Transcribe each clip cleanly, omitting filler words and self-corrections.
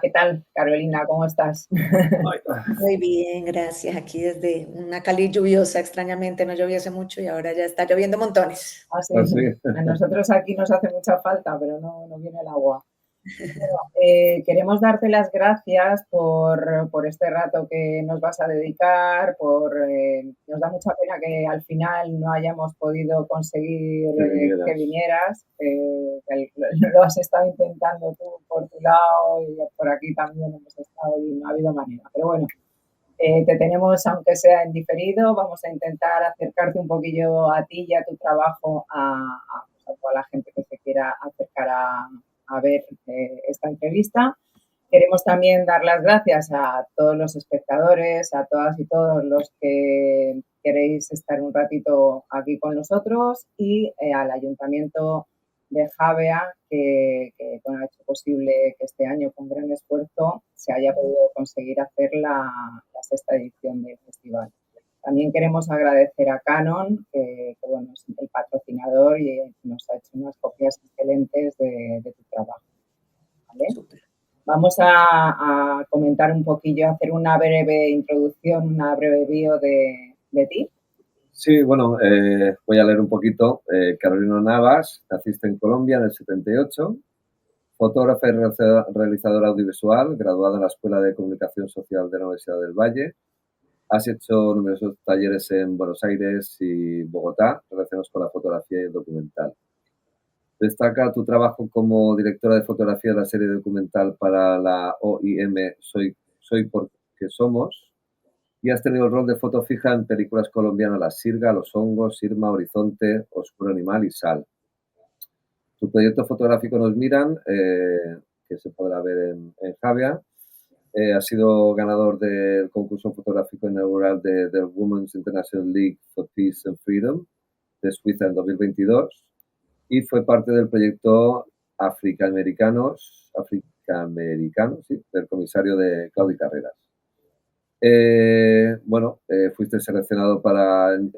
¿Qué tal, Carolina? ¿Cómo estás? Ay, Muy bien, gracias. Aquí desde una Cali lluviosa, extrañamente no lloviese mucho y ahora ya está lloviendo montones. Así, así. a nosotros aquí nos hace mucha falta, pero no viene el agua. Bueno, queremos darte las gracias por este rato que nos vas a dedicar, nos da mucha pena que al final no hayamos podido conseguir Que que vinieras. vinieras, lo has estado intentando tú por tu lado y por aquí también hemos estado y no ha habido manera. Pero bueno, te tenemos, aunque sea en diferido, vamos a intentar acercarte un poquillo a ti y a tu trabajo, pues, a toda la gente que se quiera acercar a ver esta entrevista. Queremos también dar las gracias a todos los espectadores, a todas y todos los que queréis estar un ratito aquí con nosotros y al Ayuntamiento de Javea, que bueno, ha hecho posible que este año, con gran esfuerzo, se haya podido conseguir hacer la sexta edición del festival. También queremos agradecer a Canon, que bueno, es el patrocinador y nos ha hecho unas copias excelentes de tu trabajo. ¿Vale? Súper. Vamos a comentar un poquillo, hacer una breve introducción, una breve bio de ti. Sí, bueno, voy a leer un poquito. Carolina Navas, naciste en Colombia en el 78, fotógrafa y realizadora audiovisual, graduada en la Escuela de Comunicación Social de la Universidad del Valle. Has hecho numerosos talleres en Buenos Aires y Bogotá relacionados con la fotografía y el documental. Destaca tu trabajo como directora de fotografía de la serie documental para la OIM Soy porque somos, y has tenido el rol de foto fija en películas colombianas La Sirga, Los Hongos, Irma, Horizonte, Oscuro Animal y Sal. Tu proyecto fotográfico Nos Miran, que se podrá ver en Javia, ha sido ganador del concurso fotográfico inaugural de The Women's International League for Peace and Freedom de Suiza en 2022 y fue parte del proyecto Africaamericanos, sí, del comisario de Claudio Carreras. Fuiste seleccionado en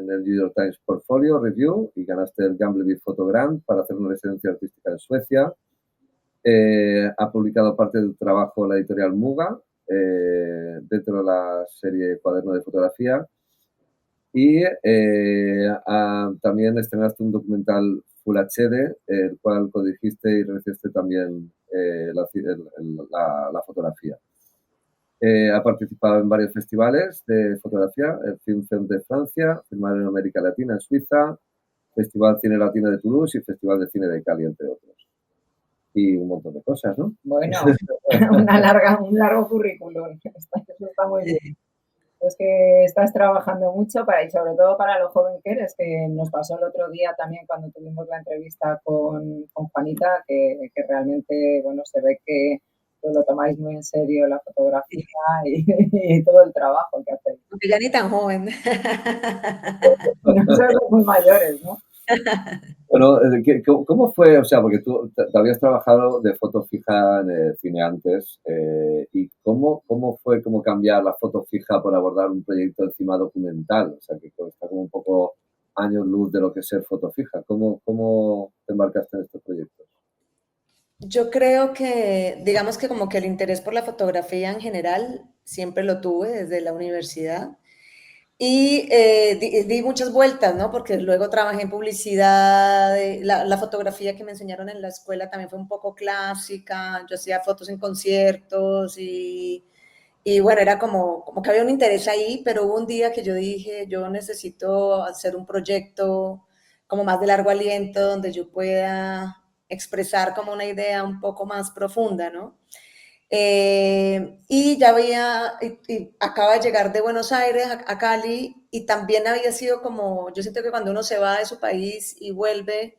el New York Times Portfolio Review y ganaste el Gambleby Photo Grant para hacer una residencia artística en Suecia. Ha publicado parte de tu trabajo en la editorial Muga, dentro de la serie Cuaderno de Fotografía. Y también estrenaste un documental Full HD, el cual codirigiste y realizaste también la fotografía. Ha participado en varios festivales de fotografía, el Film de Francia, Filmar en América Latina en Suiza, Festival Cine Latino de Toulouse y Festival de Cine de Cali, entre otros. Y un montón de cosas, ¿no? Bueno, un largo currículum. Eso está muy bien. Pues que estás trabajando mucho y sobre todo para lo joven que eres, que nos pasó el otro día también cuando tuvimos la entrevista con Juanita, que realmente, bueno, se ve que lo tomáis muy en serio la fotografía y todo el trabajo que hacéis. Aunque ya ni tan joven. No sois muy mayores, ¿no? Bueno, ¿cómo fue? O sea, porque tú te habías trabajado de foto fija en el cine antes, ¿y cómo fue cambiar la foto fija por abordar un proyecto encima documental? O sea, que está como un poco años luz de lo que es ser foto fija. ¿Cómo te embarcaste en estos proyectos? Yo creo que, digamos que como que el interés por la fotografía en general siempre lo tuve desde la universidad. Y di muchas vueltas, ¿no? Porque luego trabajé en publicidad, la fotografía que me enseñaron en la escuela también fue un poco clásica, yo hacía fotos en conciertos y bueno, era como que había un interés ahí, pero hubo un día que yo dije, yo necesito hacer un proyecto como más de largo aliento, donde yo pueda expresar como una idea un poco más profunda, ¿no? Y ya y acaba de llegar de Buenos Aires a Cali y también había sido como, yo siento que cuando uno se va de su país y vuelve,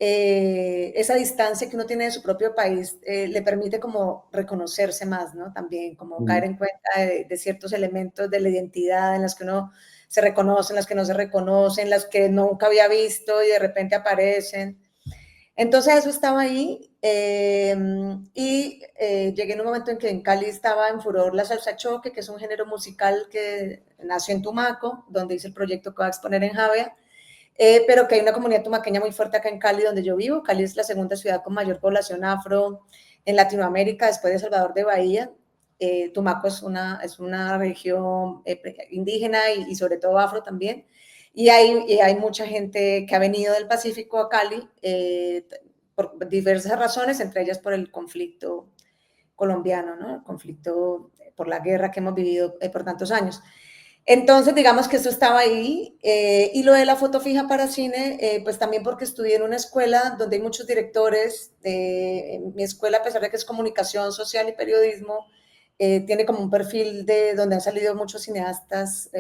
esa distancia que uno tiene de su propio país le permite como reconocerse más, ¿no? También como caer en cuenta de ciertos elementos de la identidad en las que uno se reconoce, en las que no se reconoce, en las que nunca había visto y de repente aparecen. Entonces eso estaba ahí llegué en un momento en que en Cali estaba en furor la salsa choque, que es un género musical que nació en Tumaco, donde hice el proyecto que va a exponer en Javea, pero que hay una comunidad tumaqueña muy fuerte acá en Cali, donde yo vivo. Cali es la segunda ciudad con mayor población afro en Latinoamérica, después de Salvador de Bahía. Tumaco es una región indígena y sobre todo afro también. Y hay mucha gente que ha venido del Pacífico a Cali por diversas razones, entre ellas por el conflicto colombiano, ¿no? El conflicto por la guerra que hemos vivido por tantos años. Entonces, digamos que eso estaba ahí. Y lo de la foto fija para cine, pues también porque estudié en una escuela donde hay muchos directores. En mi escuela, a pesar de que es comunicación social y periodismo, tiene como un perfil de donde han salido muchos cineastas,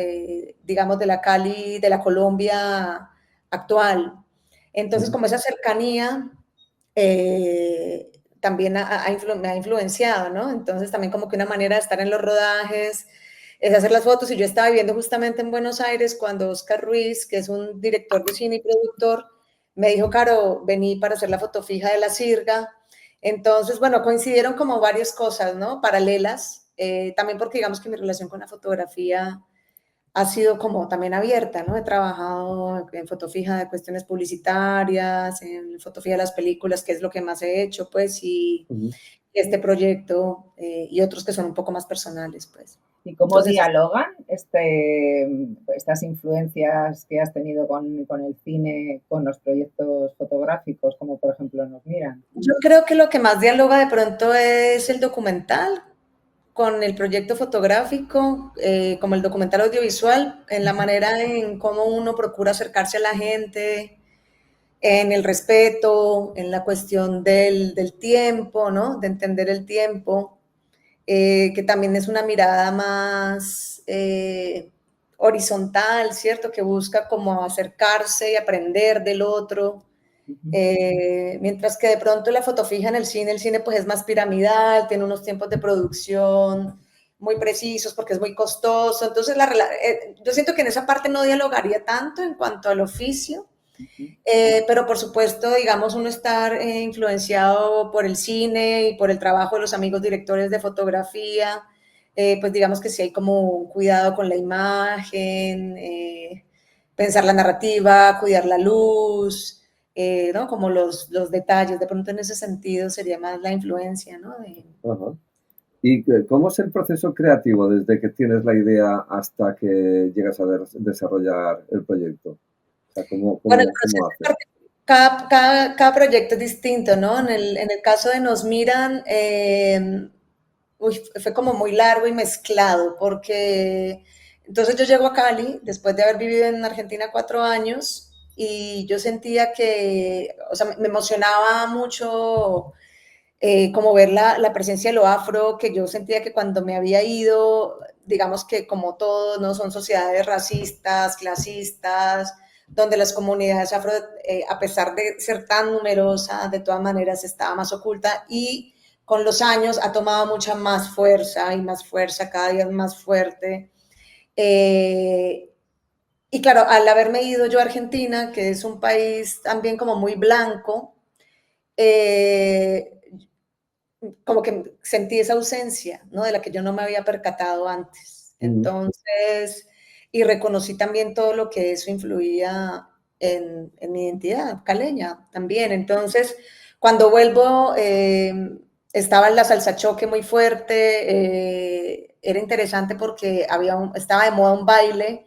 digamos, de la Cali, de la Colombia actual. Entonces, como esa cercanía también me ha influenciado, ¿no? Entonces, también como que una manera de estar en los rodajes es hacer las fotos. Y yo estaba viviendo justamente en Buenos Aires cuando Oscar Ruiz, que es un director de cine y productor, me dijo, Caro, vení para hacer la foto fija de La Sirga. Entonces, bueno, coincidieron como varias cosas, ¿no? Paralelas, también porque digamos que mi relación con la fotografía ha sido como también abierta, ¿no? He trabajado en foto fija de cuestiones publicitarias, en foto fija de las películas, que es lo que más he hecho, pues, y este proyecto y otros que son un poco más personales, pues. ¿Y cómo Entonces, dialogan estas influencias que has tenido con el cine, con los proyectos fotográficos, como por ejemplo Nos Miran? yo creo que lo que más dialoga de pronto es el documental con el proyecto fotográfico, como el documental audiovisual, en la manera en cómo uno procura acercarse a la gente, en el respeto, en la cuestión del tiempo, ¿no? De entender el tiempo, que también es una mirada más horizontal, ¿cierto? Que busca como acercarse y aprender del otro. Mientras que de pronto la foto fija en el cine pues es más piramidal, tiene unos tiempos de producción muy precisos porque es muy costoso. Entonces, yo siento que en esa parte no dialogaría tanto en cuanto al oficio, pero por supuesto, digamos, uno estar influenciado por el cine y por el trabajo de los amigos directores de fotografía, pues digamos que sí hay como un cuidado con la imagen, pensar la narrativa, cuidar la luz, ¿no? Como los detalles, de pronto en ese sentido sería más la influencia, ¿no? Ajá. ¿Y cómo es el proceso creativo desde que tienes la idea hasta que llegas a desarrollar el proyecto? O sea, Bueno, el ¿cómo proceso, haces? cada proyecto es distinto, ¿no? En el caso de Nos Miran, fue como muy largo y mezclado, porque entonces yo llego a Cali después de haber vivido en Argentina 4 años y yo sentía que, o sea, me emocionaba mucho como ver la presencia de lo afro, que yo sentía que cuando me había ido, digamos que como todo, ¿no? Son sociedades racistas, clasistas, donde las comunidades afro, a pesar de ser tan numerosas, de todas maneras estaba más oculta y con los años ha tomado mucha más fuerza y más fuerza, cada día más fuerte. Y claro, al haberme ido yo a Argentina, que es un país también como muy blanco, eh, como que sentí esa ausencia, ¿no? De la que yo no me había percatado antes. Entonces, y reconocí también todo lo que eso influía en mi identidad caleña también. Entonces, cuando vuelvo, estaba en la salsa choque muy fuerte, era interesante porque estaba de moda un baile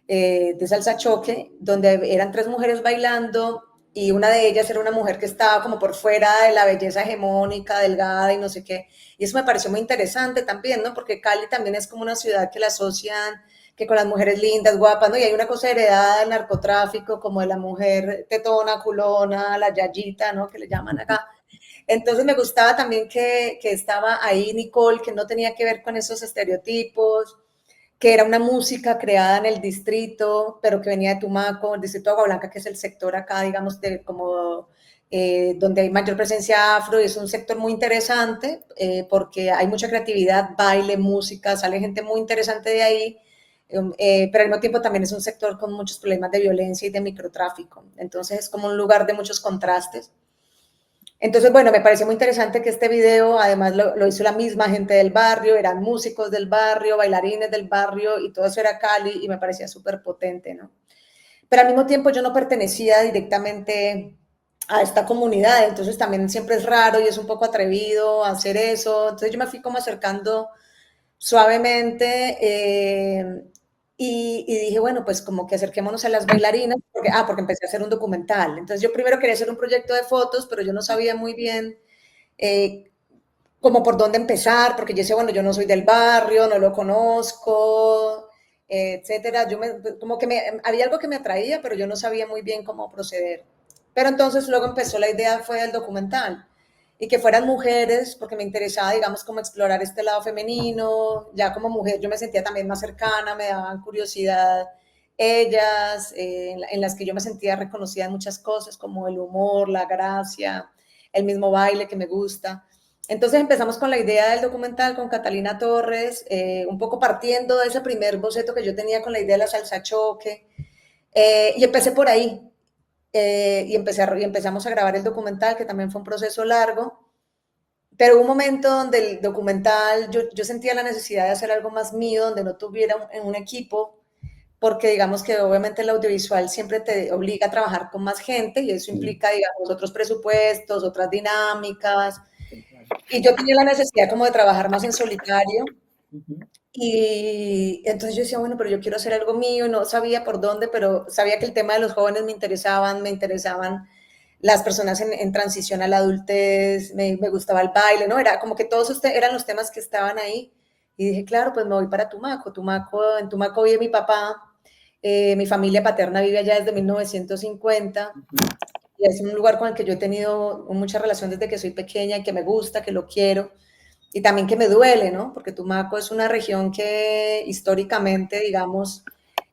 de salsa choque, donde eran 3 mujeres bailando y una de ellas era una mujer que estaba como por fuera de la belleza hegemónica, delgada y no sé qué. Y eso me pareció muy interesante también, ¿no? Porque Cali también es como una ciudad que la asocian que con las mujeres lindas, guapas, ¿no? Y hay una cosa heredada del narcotráfico, como de la mujer tetona, culona, la yayita, ¿no? Que le llaman acá. Entonces me gustaba también que estaba ahí Nicole, que no tenía que ver con esos estereotipos, que era una música creada en el distrito, pero que venía de Tumaco, el distrito de Agua Blanca, que es el sector acá, digamos, como donde hay mayor presencia afro, y es un sector muy interesante porque hay mucha creatividad, baile, música, sale gente muy interesante de ahí, pero al mismo tiempo también es un sector con muchos problemas de violencia y de microtráfico. Entonces es como un lugar de muchos contrastes. Entonces, bueno, me pareció muy interesante que este video, además lo hizo la misma gente del barrio, eran músicos del barrio, bailarines del barrio, y todo eso era Cali, y me parecía súper potente, ¿no? Pero al mismo tiempo yo no pertenecía directamente a esta comunidad, entonces también siempre es raro y es un poco atrevido hacer eso, entonces yo me fui como acercando suavemente y dije, bueno, pues como que acerquémonos a las bailarinas, porque empecé a hacer un documental, entonces yo primero quería hacer un proyecto de fotos, pero yo no sabía muy bien eh, como por dónde empezar, porque yo decía, bueno, yo no soy del barrio, no lo conozco, etcétera. Como que había algo que me atraía, pero yo no sabía muy bien cómo proceder. Pero entonces luego empezó la idea, fue el documental, y que fueran mujeres, porque me interesaba, digamos, como explorar este lado femenino, ya como mujer yo me sentía también más cercana, me daban curiosidad ellas, en las que yo me sentía reconocida en muchas cosas, como el humor, la gracia, el mismo baile que me gusta. Entonces empezamos con la idea del documental con Catalina Torres, un poco partiendo de ese primer boceto que yo tenía con la idea de la salsa choque, y empecé por ahí, y empezamos a grabar el documental, que también fue un proceso largo, pero hubo un momento donde el documental, yo sentía la necesidad de hacer algo más mío, donde no tuviera un equipo, porque digamos que obviamente el audiovisual siempre te obliga a trabajar con más gente y eso implica, digamos, otros presupuestos, otras dinámicas, y yo tenía la necesidad como de trabajar más en solitario. Y entonces yo decía, bueno, pero yo quiero hacer algo mío, y no sabía por dónde, pero sabía que el tema de los jóvenes me interesaban las personas en transición a la adultez, me gustaba el baile, ¿no? Era como que todos eran los temas que estaban ahí. Y dije, claro, pues me voy para Tumaco. En Tumaco vive mi papá, mi familia paterna vive allá desde 1950. Y es un lugar con el que yo he tenido mucha relación desde que soy pequeña y que me gusta, que lo quiero y también que me duele, ¿no? Porque Tumaco es una región que históricamente, digamos,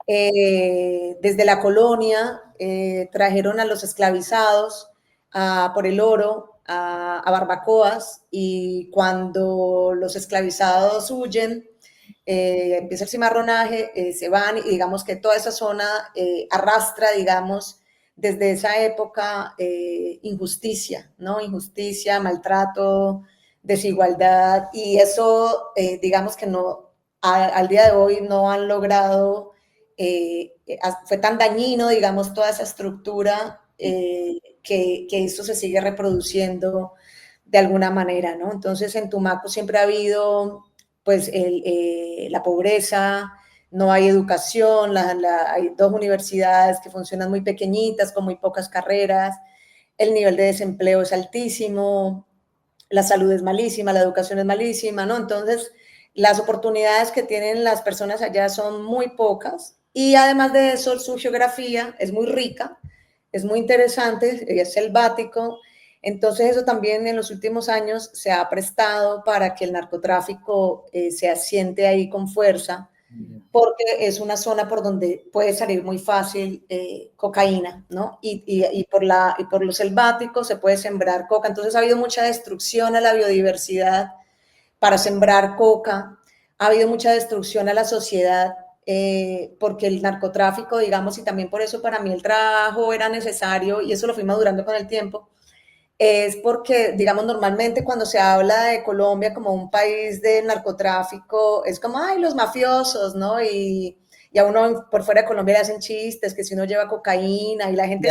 desde la colonia trajeron a los esclavizados por el oro a barbacoas y cuando los esclavizados huyen, empieza el cimarronaje, se van y digamos que toda esa zona arrastra, digamos, desde esa época injusticia, ¿no? Injusticia, maltrato, desigualdad y eso, digamos que no, al día de hoy no han logrado, fue tan dañino, digamos, toda esa estructura que eso se sigue reproduciendo de alguna manera, ¿no? Entonces en Tumaco siempre ha habido pues la pobreza, no hay educación, hay dos universidades que funcionan muy pequeñitas, con muy pocas carreras, el nivel de desempleo es altísimo, la salud es malísima, la educación es malísima, ¿no? Entonces, las oportunidades que tienen las personas allá son muy pocas y además de eso, su geografía es muy rica, es muy interesante, es selvático, entonces eso también en los últimos años se ha prestado para que el narcotráfico se asiente ahí con fuerza, porque es una zona por donde puede salir muy fácil cocaína, ¿no? Y por lo selvático se puede sembrar coca. Entonces ha habido mucha destrucción a la biodiversidad para sembrar coca, ha habido mucha destrucción a la sociedad porque el narcotráfico, digamos, y también por eso para mí el trabajo era necesario y eso lo fui madurando con el tiempo, es porque, digamos, normalmente cuando se habla de Colombia como un país de narcotráfico, es como, ay, los mafiosos, ¿no? Y a uno por fuera de Colombia le hacen chistes, que si uno lleva cocaína, y la gente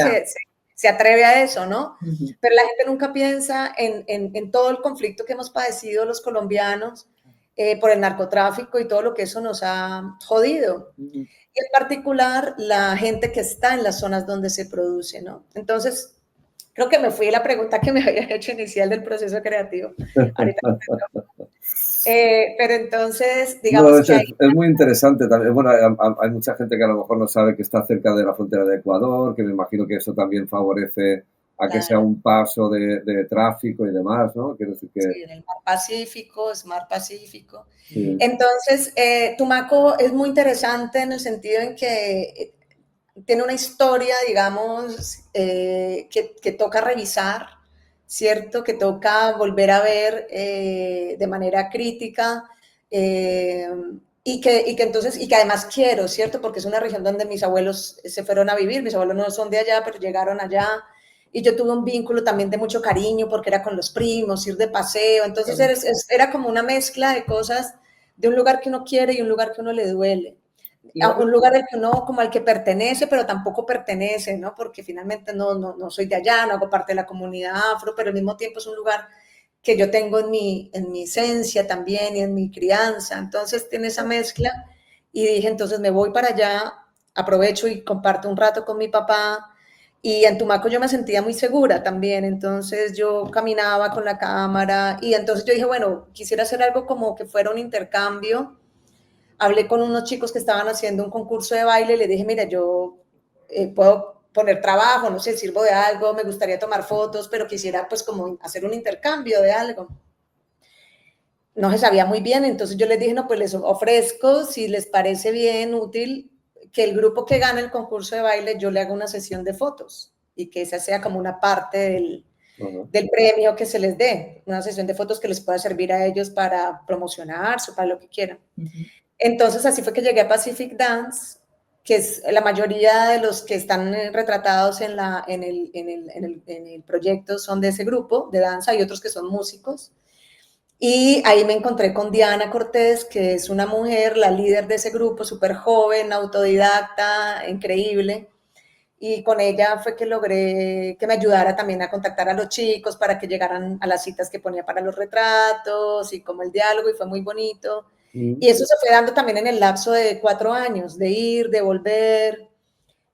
se atreve a eso, ¿no? Pero la gente nunca piensa en todo el conflicto que hemos padecido los colombianos por el narcotráfico y todo lo que eso nos ha jodido. Y en particular la gente que está en las zonas donde se produce, ¿no? Entonces, creo que me fui a la pregunta que me había hecho inicial del proceso creativo. Ahorita pero entonces, digamos No, que hay... es muy interesante también. Bueno, hay mucha gente que a lo mejor no sabe que está cerca de la frontera de Ecuador, que me imagino que eso también favorece a que sea un paso de tráfico y demás, ¿no? Quiero decir que... Sí, en el Mar Pacífico, es Mar Pacífico. Sí. Entonces, Tumaco es muy interesante en el sentido en que tiene una historia, digamos, que toca revisar, ¿cierto? Que toca volver a ver de manera crítica y que además quiero, ¿cierto? Porque es una región donde mis abuelos se fueron a vivir, mis abuelos no son de allá, pero llegaron allá y yo tuve un vínculo también de mucho cariño porque era con los primos, ir de paseo, entonces era como una mezcla de cosas de un lugar que uno quiere y un lugar que uno le duele. a un lugar al que uno, como al que pertenece, pero tampoco pertenece, ¿no? Porque finalmente no soy de allá, no hago parte de la comunidad afro, pero al mismo tiempo es un lugar que yo tengo en mi esencia también y en mi crianza. Entonces tiene esa mezcla y dije, entonces me voy para allá, aprovecho y comparto un rato con mi papá. Y en Tumaco yo me sentía muy segura también, entonces yo caminaba con la cámara y entonces yo dije, bueno, quisiera hacer algo como que fuera un intercambio. Hablé con unos chicos que estaban haciendo un concurso de baile y les dije, mira, yo puedo poner trabajo, no sé, sirvo de algo, me gustaría tomar fotos, pero quisiera pues como hacer un intercambio de algo. No se sabía muy bien, entonces yo les dije, no, pues les ofrezco, si les parece bien, útil, que el grupo que gane el concurso de baile, yo le haga una sesión de fotos y que esa sea como una parte del premio que se les dé, una sesión de fotos que les pueda servir a ellos para promocionarse o para lo que quieran. Entonces así fue que llegué a Pacific Dance, que es la mayoría de los que están retratados en el proyecto son de ese grupo de danza y otros que son músicos. Y ahí me encontré con Diana Cortés, que es una mujer, la líder de ese grupo, súper joven, autodidacta, increíble. Y con ella fue que logré que me ayudara también a contactar a los chicos para que llegaran a las citas que ponía para los retratos y como el diálogo, y fue muy bonito. Y eso se fue dando también en el lapso de 4 años, de ir, de volver.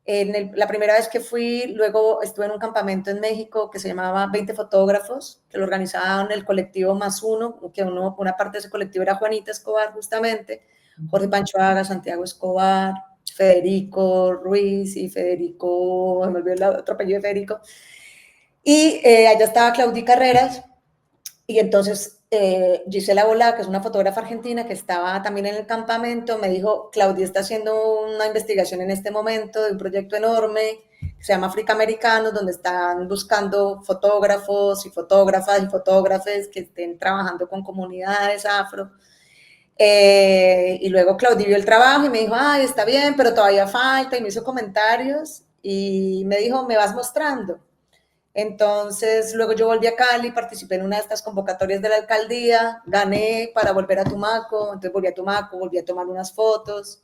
La primera vez que fui, luego estuve en un campamento en México que se llamaba 20 fotógrafos, que lo organizaban el colectivo Más Uno, que una parte de ese colectivo era Juanita Escobar, justamente, Jorge Panchoaga, Santiago Escobar, Federico Ruiz y Federico, me olvidó el otro apellido de Federico. Y allá estaba Claudí Carreras, y entonces Gisela Bolá, que es una fotógrafa argentina que estaba también en el campamento, me dijo, Claudia está haciendo una investigación en este momento de un proyecto enorme que se llama Africaamericanos, donde están buscando fotógrafos y fotógrafas y fotógrafes que estén trabajando con comunidades afro. Y luego Claudia vio el trabajo y me dijo, ay, está bien, pero todavía falta, y me hizo comentarios y me dijo, me vas mostrando. Entonces, luego yo volví a Cali, participé en una de estas convocatorias de la alcaldía, gané para volver a Tumaco, entonces volví a Tumaco, volví a tomar unas fotos,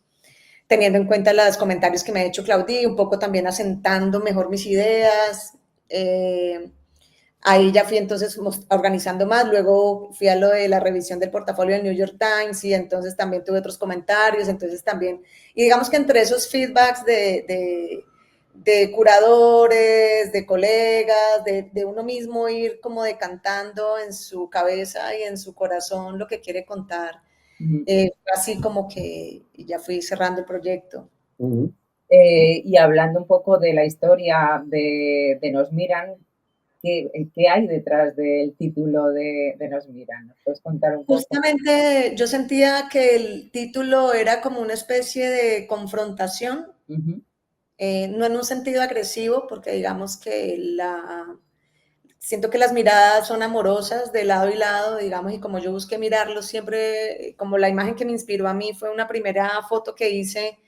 teniendo en cuenta los comentarios que me ha hecho Claudí, un poco también asentando mejor mis ideas. Ahí ya fui entonces organizando más, luego fui a lo de la revisión del portafolio del New York Times y entonces también tuve otros comentarios, entonces también, y digamos que entre esos feedbacks de curadores, de colegas, de uno mismo ir como decantando en su cabeza y en su corazón lo que quiere contar. Así como que ya fui cerrando el proyecto. Y hablando un poco de la historia de Nos Miran, ¿qué hay detrás del título de Nos Miran? ¿Nos puedes contar un poco? Justamente yo sentía que el título era como una especie de confrontación, no en un sentido agresivo, porque digamos que siento que las miradas son amorosas de lado y lado, digamos, y como yo busqué mirarlos siempre, como la imagen que me inspiró a mí fue una primera foto que hice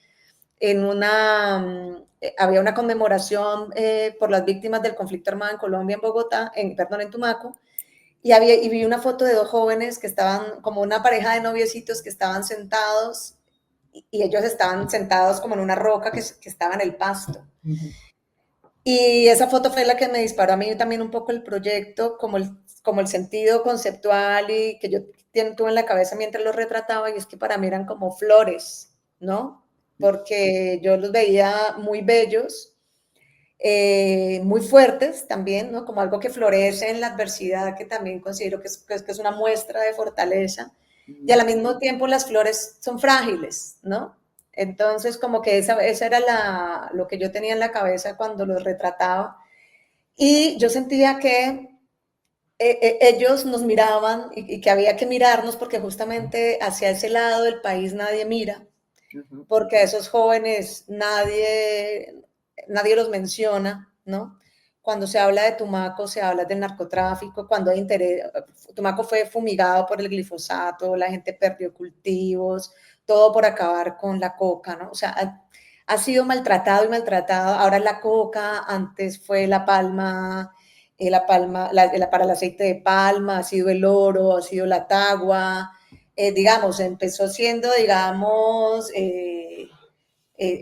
había una conmemoración por las víctimas del conflicto armado en Colombia, en Bogotá, en Tumaco, y vi una foto de 2 jóvenes que estaban, como una pareja de noviecitos que estaban sentados, y ellos estaban sentados como en una roca que estaba en el pasto. Y esa foto fue la que me disparó a mí también un poco el proyecto, como el sentido conceptual y que yo tuve en la cabeza mientras los retrataba, y es que para mí eran como flores, ¿no? Porque yo los veía muy bellos, muy fuertes también, ¿no? Como algo que florece en la adversidad, que también considero que es una muestra de fortaleza. Y al mismo tiempo las flores son frágiles, ¿no? Entonces, como que esa era lo que yo tenía en la cabeza cuando los retrataba. Y yo sentía que ellos nos miraban y que había que mirarnos porque justamente hacia ese lado del país nadie mira, porque a esos jóvenes nadie los menciona, ¿no? Cuando se habla de Tumaco, se habla del narcotráfico, cuando hay interés, Tumaco fue fumigado por el glifosato, la gente perdió cultivos, todo por acabar con la coca, ¿no? O sea, ha sido maltratado y maltratado. Ahora la coca, antes fue la palma, para el aceite de palma, ha sido el oro, ha sido la tagua, digamos, empezó siendo, digamos,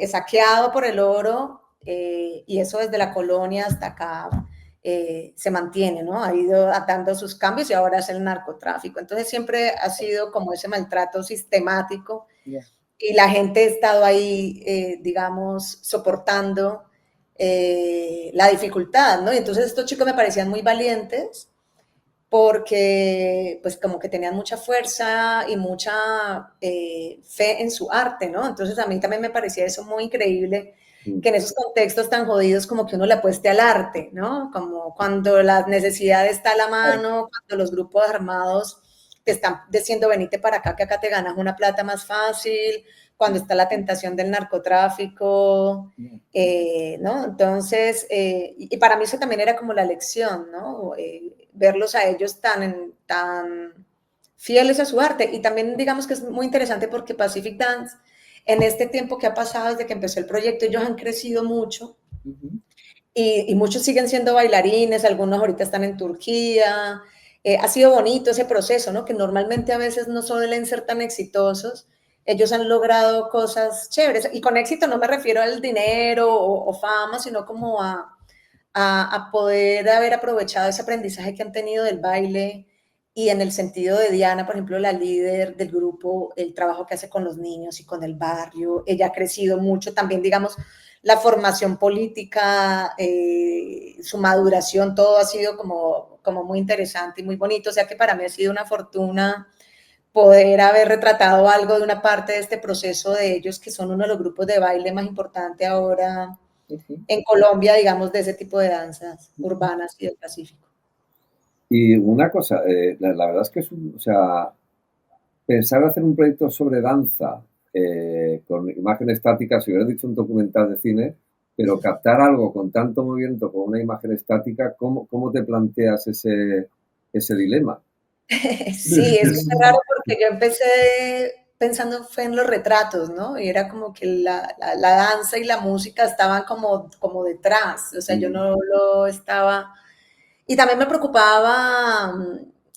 saqueado por el oro, y eso desde la colonia hasta acá se mantiene, ¿no? Ha ido dando sus cambios y ahora es el narcotráfico. Entonces siempre ha sido como ese maltrato sistemático y la gente ha estado ahí, digamos, soportando la dificultad, ¿no? Y entonces estos chicos me parecían muy valientes porque pues como que tenían mucha fuerza y mucha fe en su arte, ¿no? Entonces a mí también me parecía eso muy increíble, que en esos contextos tan jodidos como que uno le apueste al arte, ¿no? Como cuando la necesidad está a la mano, cuando los grupos armados te están diciendo venite para acá, que acá te ganas una plata más fácil, cuando está la tentación del narcotráfico, ¿no? Entonces, y para mí eso también era como la lección, ¿no? Verlos a ellos tan fieles a su arte. Y también digamos que es muy interesante porque Pacific Dance, en este tiempo que ha pasado desde que empezó el proyecto, ellos han crecido mucho. Y muchos siguen siendo bailarines, algunos ahorita están en Turquía. Ha sido bonito ese proceso, ¿no? Que normalmente a veces no suelen ser tan exitosos. Ellos han logrado cosas chéveres. Y con éxito no me refiero al dinero o fama, sino como a poder haber aprovechado ese aprendizaje que han tenido del baile y en el sentido de Diana, por ejemplo, la líder del grupo, el trabajo que hace con los niños y con el barrio. Ella ha crecido mucho también, digamos, la formación política, su maduración, todo ha sido como muy interesante y muy bonito. O sea que para mí ha sido una fortuna poder haber retratado algo de una parte de este proceso de ellos, que son uno de los grupos de baile más importantes ahora en Colombia, digamos, de ese tipo de danzas urbanas y del Pacífico. Y una cosa, la verdad es que es o sea, pensar hacer un proyecto sobre danza con imagen estática, si hubiera dicho un documental de cine, pero captar algo con tanto movimiento con una imagen estática, ¿cómo te planteas ese dilema? Sí, es raro porque yo empecé pensando fue en los retratos, ¿no? Y era como que la danza y la música estaban como detrás, o sea, yo no lo estaba. Y también me preocupaba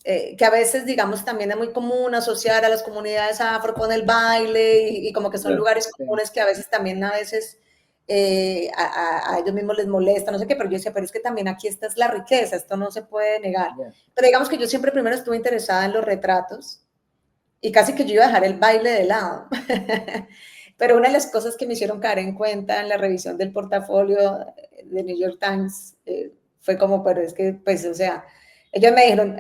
que a veces, digamos, también es muy común asociar a las comunidades afro con el baile y como que son lugares comunes que a veces a ellos mismos les molesta, no sé qué, pero yo decía, pero es que también aquí esta es la riqueza, esto no se puede negar. Pero digamos que yo siempre primero estuve interesada en los retratos y casi que yo iba a dejar el baile de lado. Pero una de las cosas que me hicieron caer en cuenta en la revisión del portafolio de New York Times fue como, pero es que, pues, o sea, ellos me dijeron,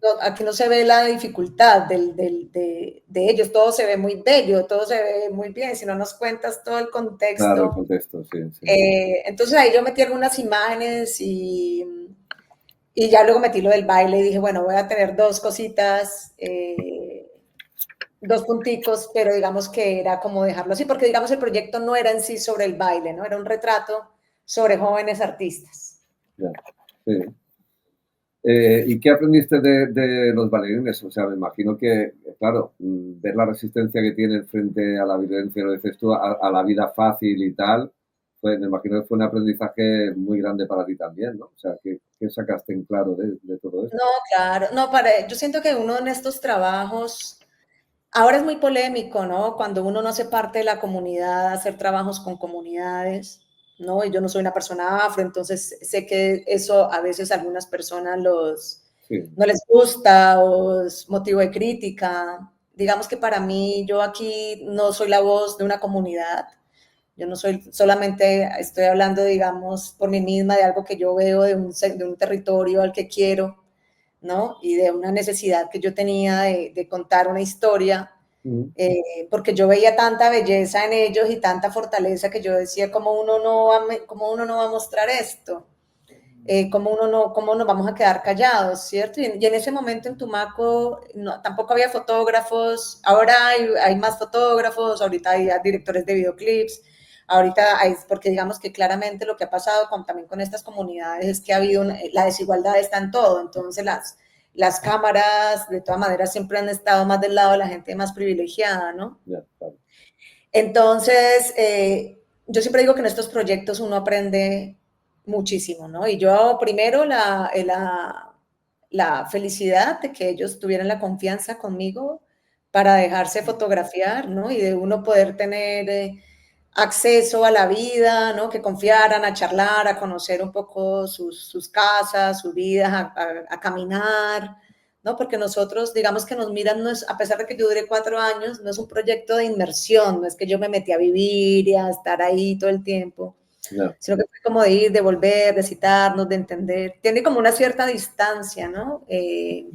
no, aquí no se ve la dificultad de ellos, todo se ve muy bello, todo se ve muy bien, si no nos cuentas todo el contexto. Claro, el contexto, sí. Entonces ahí yo metí algunas imágenes y ya luego metí lo del baile y dije, bueno, voy a tener dos cositas, dos punticos, pero digamos que era como dejarlo así, porque digamos el proyecto no era en sí sobre el baile, ¿no? Era un retrato sobre jóvenes artistas. Ya, sí. ¿Y qué aprendiste de los bailarines? O sea, me imagino que, claro, ver la resistencia que tienen frente a la violencia, lo dices tú, a la vida fácil y tal, pues me imagino que fue un aprendizaje muy grande para ti también, ¿no? O sea, ¿qué sacaste en claro de todo esto? No, claro, no, yo siento que uno en estos trabajos, ahora es muy polémico, ¿no? Cuando uno no hace parte de la comunidad, hacer trabajos con comunidades, ¿no? Y yo no soy una persona afro, entonces sé que eso a veces a algunas personas no les gusta o es motivo de crítica. Digamos que para mí, yo aquí no soy la voz de una comunidad. Yo no soy, solamente estoy hablando, digamos, por mí misma de algo que yo veo de un territorio al que quiero, ¿no? Y de una necesidad que yo tenía de contar una historia, porque yo veía tanta belleza en ellos y tanta fortaleza que yo decía, ¿cómo uno no va a mostrar esto? ¿Cómo nos vamos a quedar callados, cierto? Y en ese momento en Tumaco tampoco había fotógrafos, ahora hay más fotógrafos, ahorita hay directores de videoclips, ahorita hay, porque digamos que claramente lo que ha pasado también con estas comunidades es que ha habido la desigualdad está en todo, entonces las cámaras de todas maneras siempre han estado más del lado de la gente más privilegiada, ¿no? Ya, claro. Entonces, yo siempre digo que en estos proyectos uno aprende muchísimo, ¿no? Y yo primero la felicidad de que ellos tuvieran la confianza conmigo para dejarse fotografiar, ¿no? Y de uno poder tener acceso a la vida, ¿no? Que confiaran, a charlar, a conocer un poco sus casas, sus vidas, a caminar, ¿no? Porque nosotros, digamos que nos miran, no es, a pesar de que yo duré 4 años, no es un proyecto de inmersión, no es que yo me metí a vivir y a estar ahí todo el tiempo, Ya. sino que fue como de ir, de volver, de citarnos, de entender. Tiene como una cierta distancia, ¿no? Y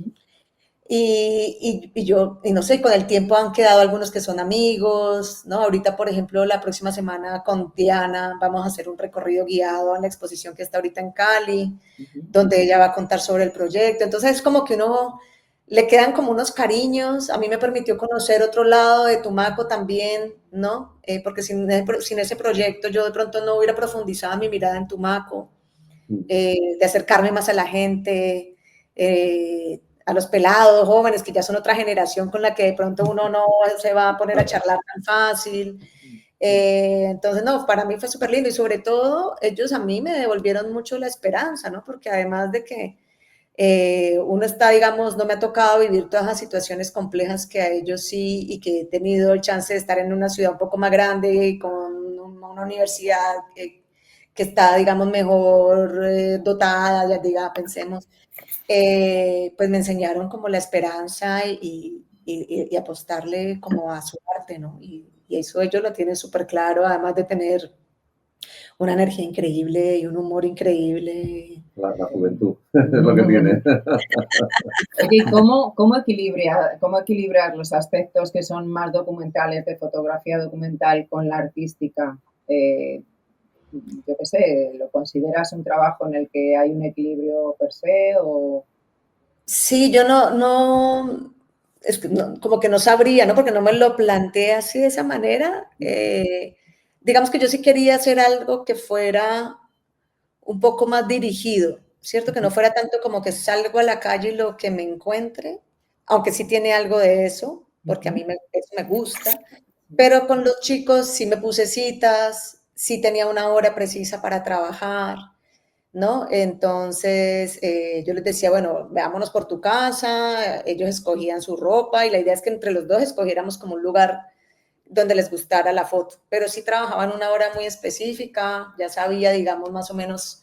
no sé, con el tiempo han quedado algunos que son amigos, ¿no? Ahorita, por ejemplo, la próxima semana con Diana vamos a hacer un recorrido guiado a la exposición que está ahorita en Cali, donde ella va a contar sobre el proyecto. Entonces es como que uno le quedan como unos cariños. A mí me permitió conocer otro lado de Tumaco también, ¿no? Porque sin ese proyecto yo de pronto no hubiera profundizado mi mirada en Tumaco, de acercarme más a la gente, a los pelados, jóvenes, que ya son otra generación con la que de pronto uno no se va a poner a charlar tan fácil. Entonces, no, para mí fue súper lindo y sobre todo ellos a mí me devolvieron mucho la esperanza, ¿no? Porque además de que uno está, digamos, no me ha tocado vivir todas las situaciones complejas que a ellos sí, y que he tenido el chance de estar en una ciudad un poco más grande y con una universidad que está, digamos, mejor dotada, ya diga, pensemos, pues me enseñaron como la esperanza y apostarle como a su arte, ¿no? Y eso ellos lo tienen súper claro, además de tener una energía increíble y un humor increíble. La juventud es lo que tiene. Oye, ¿y cómo equilibrar los aspectos que son más documentales, de fotografía documental, con la artística? Yo qué sé, ¿lo consideras un trabajo en el que hay un equilibrio per se o...? Sí, yo es que como que no sabría, ¿no? Porque no me lo planteé así de esa manera. Digamos que yo sí quería hacer algo que fuera un poco más dirigido, ¿cierto? Que no fuera tanto como que salgo a la calle y lo que me encuentre, aunque sí tiene algo de eso, porque a mí eso me gusta, pero con los chicos sí me puse citas, sí tenía una hora precisa para trabajar, ¿no? Entonces yo les decía, bueno, veámonos por tu casa, ellos escogían su ropa y la idea es que entre los dos escogiéramos como un lugar donde les gustara la foto, pero sí trabajaban una hora muy específica, ya sabía, digamos, más o menos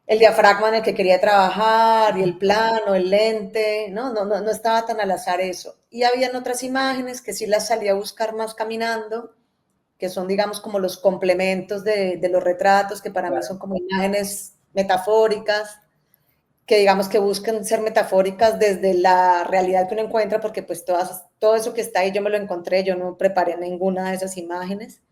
el diafragma en el que quería trabajar y el plano, el lente, no estaba tan al azar eso. Y habían otras imágenes que sí las salí a buscar más caminando, que son, digamos, como los complementos de los retratos, que para mí son como imágenes metafóricas, que digamos que buscan ser metafóricas desde la realidad que uno encuentra, porque pues todo eso que está ahí yo me lo encontré, yo no preparé ninguna de esas imágenes,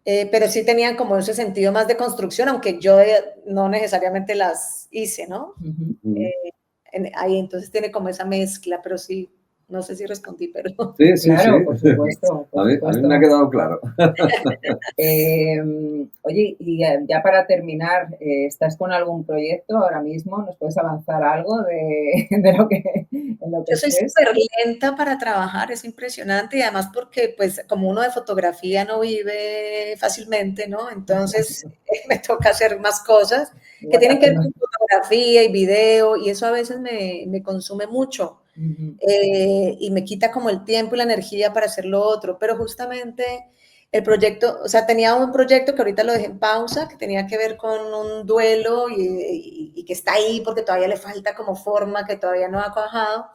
pero sí tenían como ese sentido más de construcción, aunque yo no necesariamente las hice, ¿no? Ahí entonces tiene como esa mezcla, pero sí, no sé si respondí, pero... Sí. Claro, por supuesto, A mí me ha quedado claro. Oye, y ya para terminar, ¿estás con algún proyecto ahora mismo? ¿Nos puedes avanzar algo de lo que, en lo que Yo soy estés? súper lenta para trabajar, es impresionante, y además porque, pues, como uno de fotografía no vive fácilmente, ¿no? Entonces, me toca hacer más cosas que Igual tienen que ver hacemos. con fotografía y video, y eso a veces me consume mucho, y me quita como el tiempo y la energía para hacer lo otro, pero justamente el proyecto, o sea, tenía un proyecto que ahorita lo dejé en pausa, que tenía que ver con un duelo y que está ahí porque todavía le falta como forma, que todavía no ha cuajado,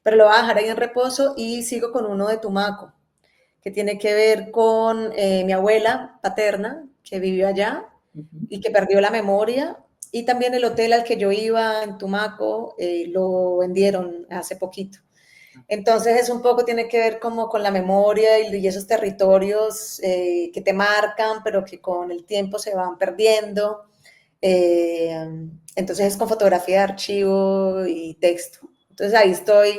pero lo voy a dejar ahí en reposo y sigo con uno de Tumaco, que tiene que ver con mi abuela paterna, que vivió allá y que perdió la memoria, y también el hotel al que yo iba en Tumaco lo vendieron hace poquito. Entonces es un poco, tiene que ver como con la memoria y esos territorios que te marcan, pero que con el tiempo se van perdiendo. Eh, entonces es con fotografía de archivo y texto. Entonces ahí estoy,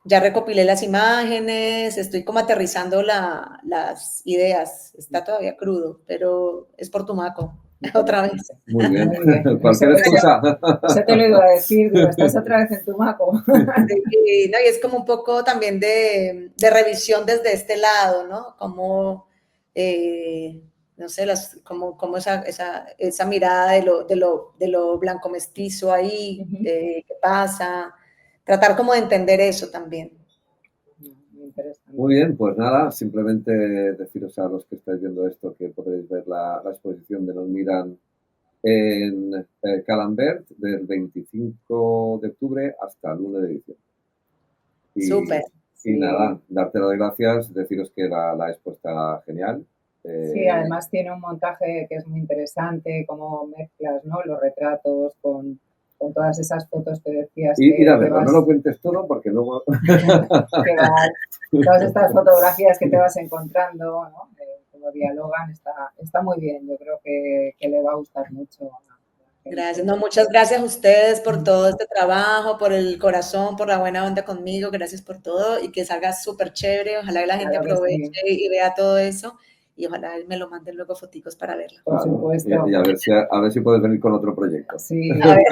ya recopilé las imágenes, estoy como aterrizando las ideas. Está todavía crudo, pero es por Tumaco, otra vez. Muy bien. Muy bien. Cualquier excusa. Eso te lo iba a decir, digo, estás otra vez en Tumaco. Sí, no, y es como un poco también de revisión desde este lado, ¿no? Como, no sé, como esa mirada de lo blanco mestizo ahí, qué pasa, tratar como de entender eso también. interesante. Muy bien, pues nada, simplemente deciros a los que estáis viendo esto que podréis ver la exposición de Nos Miran en Calambert del 25 de octubre hasta el 1 de diciembre. Súper. Y nada, darte las gracias, deciros que la expo está genial. Sí, además tiene un montaje que es muy interesante, como mezclas, ¿no? Los retratos con todas esas fotos que decías. Ir a verlo, no lo cuentes todo porque luego... Todas estas fotografías que te vas encontrando, ¿no? Como dialogan, está muy bien. Yo creo que le va a gustar mucho. Gracias, no, muchas gracias a ustedes por todo este trabajo, por el corazón, por la buena onda conmigo, gracias por todo y que salga súper chévere, ojalá la gente aproveche y vea todo eso y ojalá me lo manden luego foticos para verlo. Por supuesto. Y a ver si puedes venir con otro proyecto. Sí. A ver.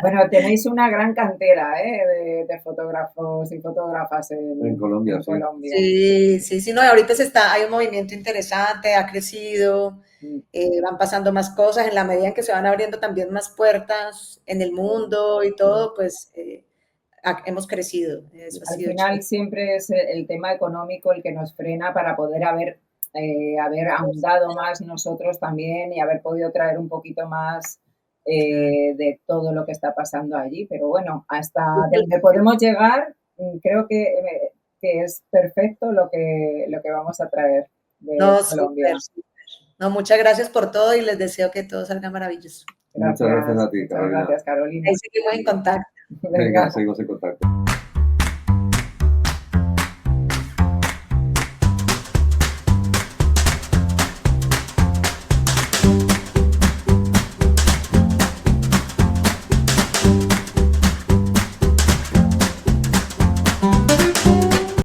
Bueno, tenéis una gran cantera de fotógrafos y fotógrafas en Colombia. Sí, no, ahorita hay un movimiento interesante, ha crecido, van pasando más cosas, en la medida en que se van abriendo también más puertas en el mundo y todo, pues hemos crecido. Eso Al final siempre es el tema económico el que nos frena para poder haber ahondado más nosotros también y haber podido traer un poquito más de todo lo que está pasando allí. Pero bueno, hasta donde podemos llegar, creo que es perfecto lo que vamos a traer de Colombia. Súper. No, muchas gracias por todo y les deseo que todo salga maravilloso. Muchas gracias a ti, Carolina. Gracias, Carolina. Ahí seguimos en contacto. Venga, seguimos en contacto.